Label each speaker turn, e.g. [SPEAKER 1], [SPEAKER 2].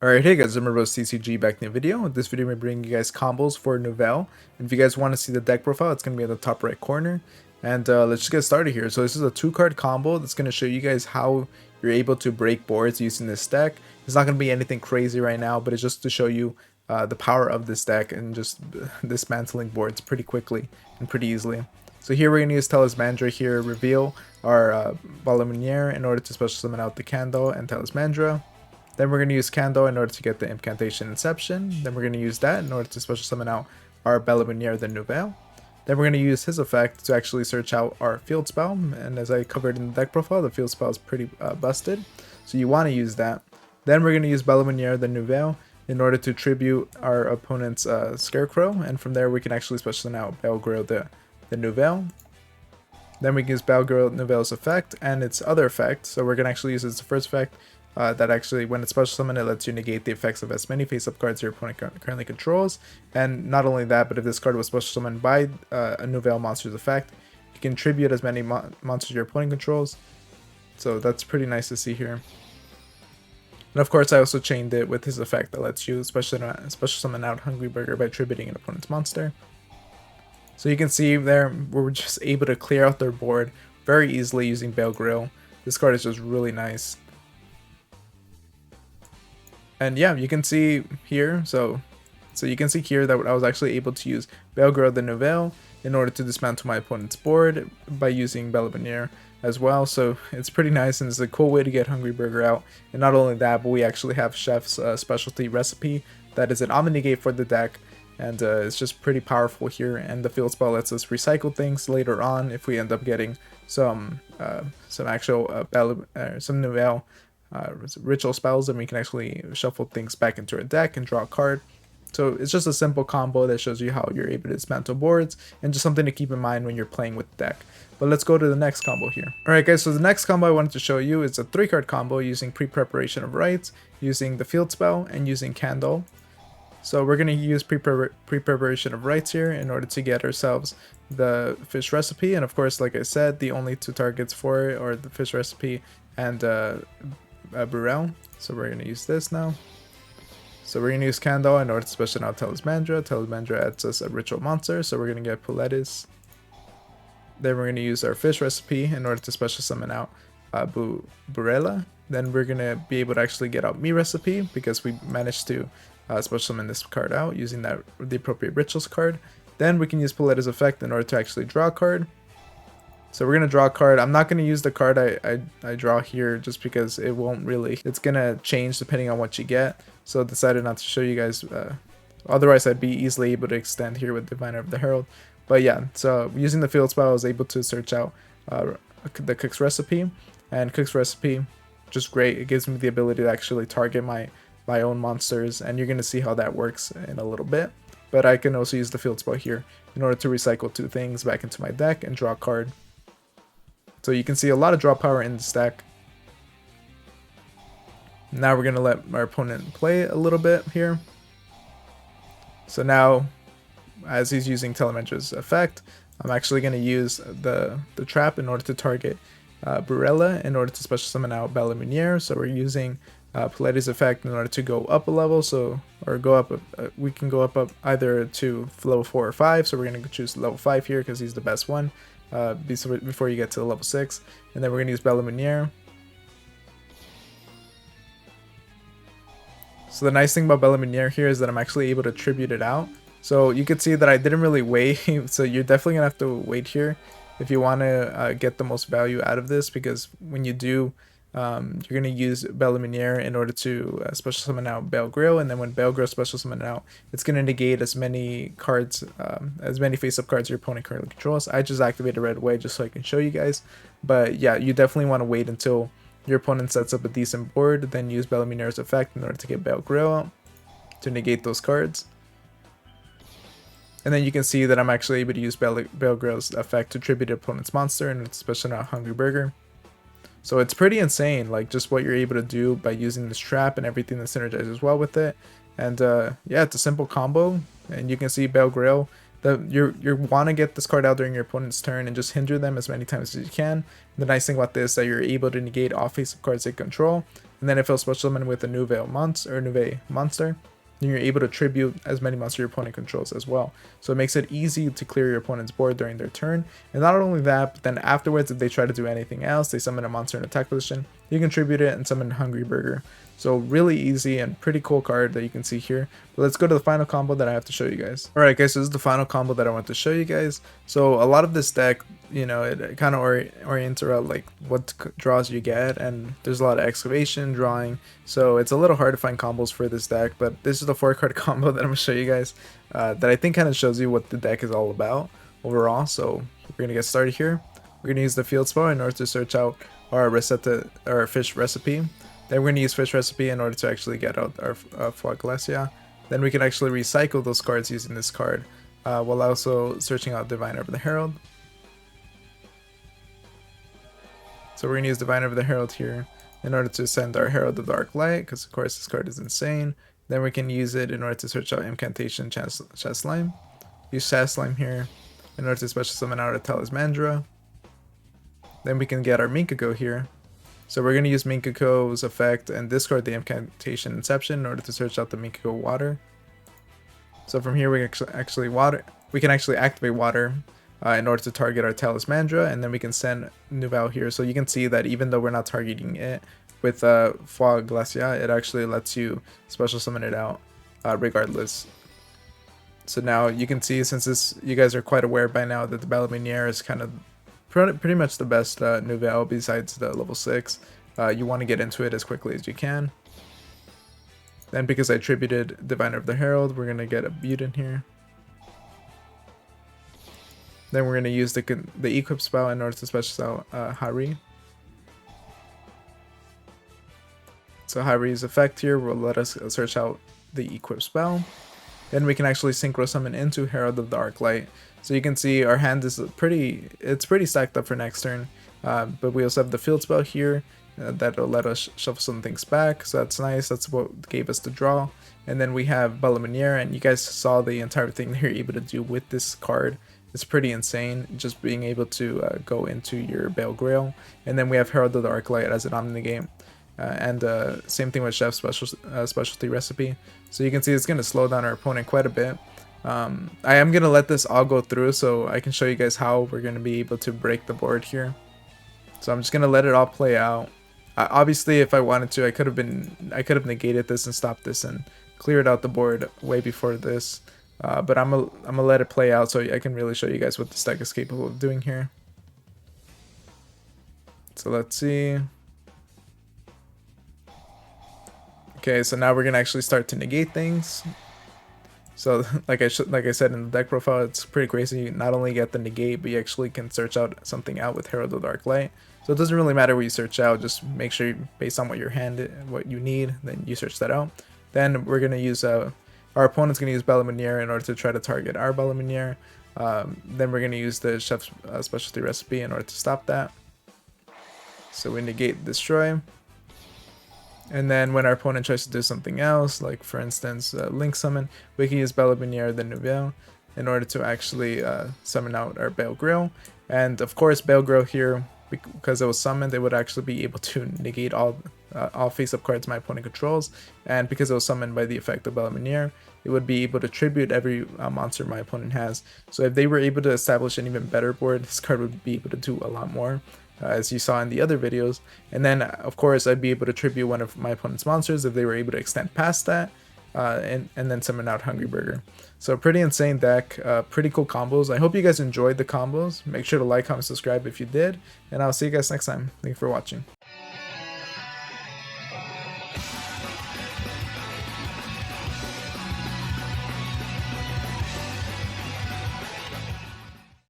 [SPEAKER 1] Alright, hey guys, I'm TCG back in the video. In this video, I'm bringing you guys combos for Nouvelles. And if you guys want to see the deck profile, it's going to be in the top right corner. And let's just get started here. So this is a 2-card combo that's going to show you guys how you're able to break boards using this deck. It's not going to be anything crazy right now, but it's just to show you the power of this deck and just dismantling boards pretty quickly and pretty easily. So here we're going to use Talismandra here, reveal our Balaminiere in order to special summon out the Candle and Talismandra. Then we're going to use Candle in order to get the Incantation Inception. Then we're going to use that in order to special summon out our Bellaminiere the Nouvelles. Then we're going to use his effect to actually search out our field spell. And as I covered in the deck profile, the field spell is pretty busted. So you want to use that. Then we're going to use Bellaminiere the Nouvelles in order to tribute our opponent's Scarecrow. And from there we can actually special summon out Belgro the Nouvelles. Then we can use Belgro Nouvelles' effect and its other effect. So we're going to actually use its first effect. That actually, when it's special summon, it lets you negate the effects of as many face-up cards your opponent currently controls. And not only that, but if this card was special summoned by a Nouvelle monster's effect, you can tribute as many monsters your opponent controls. So that's pretty nice to see here. And of course, I also chained it with his effect that lets you special summon out Hungry Burger by tributing an opponent's monster. So you can see there, we're just able to clear out their board very easily using Belgro. This card is just really nice. And yeah, you can see here, so you can see here that I was actually able to use Belgro the Nouvelles in order to dismantle my opponent's board by using Bellaminiere as well. So it's pretty nice and it's a cool way to get Hungry Burger out. And not only that, but we actually have Chef's specialty recipe that is an Omnigate for the deck. And it's just pretty powerful here. And the field spell lets us recycle things later on if we end up getting some actual some Nouvelle ritual spells, and we can actually shuffle things back into our deck and draw a card. So it's just a simple combo that shows you how you're able to dismantle boards and just something to keep in mind when you're playing with the deck. But let's go to the next combo here. Alright guys, so the next combo I wanted to show you is a 3-card combo using Pre-Preparation of Rites, using the field spell, and using Candle. So we're going to use Pre-Preparation of Rites here in order to get ourselves the fish recipe. And of course, like I said, the only 2 targets for it are the fish recipe and Burrell. So we're going to use this now. So we're going to use Candle in order to special out Talismandra. Talismandra adds us a ritual monster, so we're going to get Puletis. Then we're going to use our fish recipe in order to special summon out Burella. Then we're going to be able to actually get out Me recipe because we managed to special summon this card out using the appropriate rituals card. Then we can use Puletis effect in order to actually draw a card. So we're going to draw a card. I'm not going to use the card I draw here just because it won't really, it's going to change depending on what you get. So I decided not to show you guys, otherwise I'd be easily able to extend here with Diviner of the Herald. But yeah, so using the field spell I was able to search out the Cook's Recipe. And Cook's Recipe, just great. It gives me the ability to actually target my own monsters, and you're going to see how that works in a little bit. But I can also use the field spell here in order to recycle 2 things back into my deck and draw a card. So you can see a lot of draw power in this deck. Now we're going to let our opponent play a little bit here. So now, as he's using Telementra's effect, I'm actually going to use the trap in order to target Burella in order to special summon out Bellaminiere. So we're using Puletis effect in order to go up a level, we can go up either to level 4 or 5. So we're going to choose level 5 here because he's the best one. Before you get to level 6, and then we're going to use Bellaminiere. So the nice thing about Bellaminiere here is that I'm actually able to tribute it out. So you could see that I didn't really wait, so you're definitely going to have to wait here if you want to get the most value out of this, because when you do, you're going to use Bellaminiere in order to special summon out Belgro, and then when Belgro special summon out, it's going to negate as many cards, as many face-up cards your opponent currently controls. I just activated right away just so I can show you guys. But yeah, you definitely want to wait until your opponent sets up a decent board, then use Bellaminiere's effect in order to get Belgro out to negate those cards. And then you can see that I'm actually able to use Belgro's effect to tribute an opponent's monster and special out Hungry Burger. So it's pretty insane, like just what you're able to do by using this trap and everything that synergizes well with it. And yeah, it's a simple combo, and you can see Belgro. You want to get this card out during your opponent's turn and just hinder them as many times as you can. The nice thing about this is that you're able to negate all face-up cards they control, And then if it'll special summon with a Nouvelle monster, then you're able to tribute as many monsters your opponent controls as well. So it makes it easy to clear your opponent's board during their turn. And not only that, but then afterwards, if they try to do anything else, they summon a monster in attack position, you can tribute it and summon Hungry Burger. So really easy and pretty cool card that you can see here. But let's go to the final combo that I have to show you guys. Alright guys, so this is the final combo that I want to show you guys. So a lot of this deck, you know, it kind of orients around like what draws you get, and there's a lot of excavation, drawing, so it's a little hard to find combos for this deck, but this is the 4-card combo that I'm going to show you guys that I think kind of shows you what the deck is all about overall. So we're going to get started here. We're going to use the field spell in order to search out our fish recipe. Then we're going to use fish recipe in order to actually get out our Foie Glacia. Then we can actually recycle those cards using this card while also searching out Diviner of the Herald. So we're going to use Diviner of the Herald here in order to send our Herald of the Dark Light, because of course this card is insane. Then we can use it in order to search out Incantation Chast Slime. Use Chast Slime here in order to special summon out a Talismandra. Then we can get our Minkago here. So we're going to use Minkago's effect and discard the Incantation Inception in order to search out the Minkago Water. So from here we can actually activate Water in order to target our Talismandra, and then we can send Nouvelles here. So you can see that even though we're not targeting it with Foie Glacia, it actually lets you special summon it out regardless. So now you can see, since you guys are quite aware by now that the Ballabiniere is kind of pretty much the best Nouvelle besides the level 6. You want to get into it as quickly as you can. Then because I tributed Diviner of the Herald, we're going to get a Butin here. Then we're going to use the equip spell in order to special out Hari. So Hari's effect here will let us search out the equip spell. Then we can actually synchro summon into Herald of the Dark Light. So you can see our hand is pretty stacked up for next turn. But we also have the field spell here that'll let us shuffle some things back. So that's nice. That's what gave us the draw. And then we have Ballabiniere, and you guys saw the entire thing that you're able to do with this card. It's pretty insane, just being able to go into your Bale Grail. And then we have Herald of the Dark Light as an Omni-Game. And same thing with Chef's specialty recipe. So you can see it's going to slow down our opponent quite a bit. I am going to let this all go through so I can show you guys how we're going to be able to break the board here. So I'm just going to let it all play out. Obviously, if I wanted to, I could have negated this and stopped this and cleared out the board way before this. But I'm gonna let it play out so I can really show you guys what this deck is capable of doing here. So let's see. Okay, so now we're gonna actually start to negate things. So like I said in the deck profile, it's pretty crazy. You not only get the negate, but you actually can search out something out with Herald of the Dark Light. So it doesn't really matter what you search out. Just make sure based on what what you need, then you search that out. Then we're gonna use our opponent's going to use Ballabiniere in order to try to target our Ballabiniere. Then we're going to use the Chef's specialty recipe in order to stop that. So we negate Destroy. And then when our opponent tries to do something else, like for instance Link Summon, we can use Ballabiniere the Nouvelle in order to actually summon out our Bale Grill. And of course Bale Grill here, because it was summoned, it would actually be able to negate all face-up cards my opponent controls, and because it was summoned by the effect of Ballabiniere, it would be able to tribute every monster my opponent has. So if they were able to establish an even better board, this card would be able to do a lot more, as you saw in the other videos. And then of course I'd be able to tribute one of my opponent's monsters if they were able to extend past that, and then summon out Hungry Burger. So pretty insane deck, pretty cool combos. I hope you guys enjoyed the combos. Make sure to like, comment, subscribe if you did, and I'll see you guys next time. Thank you for watching.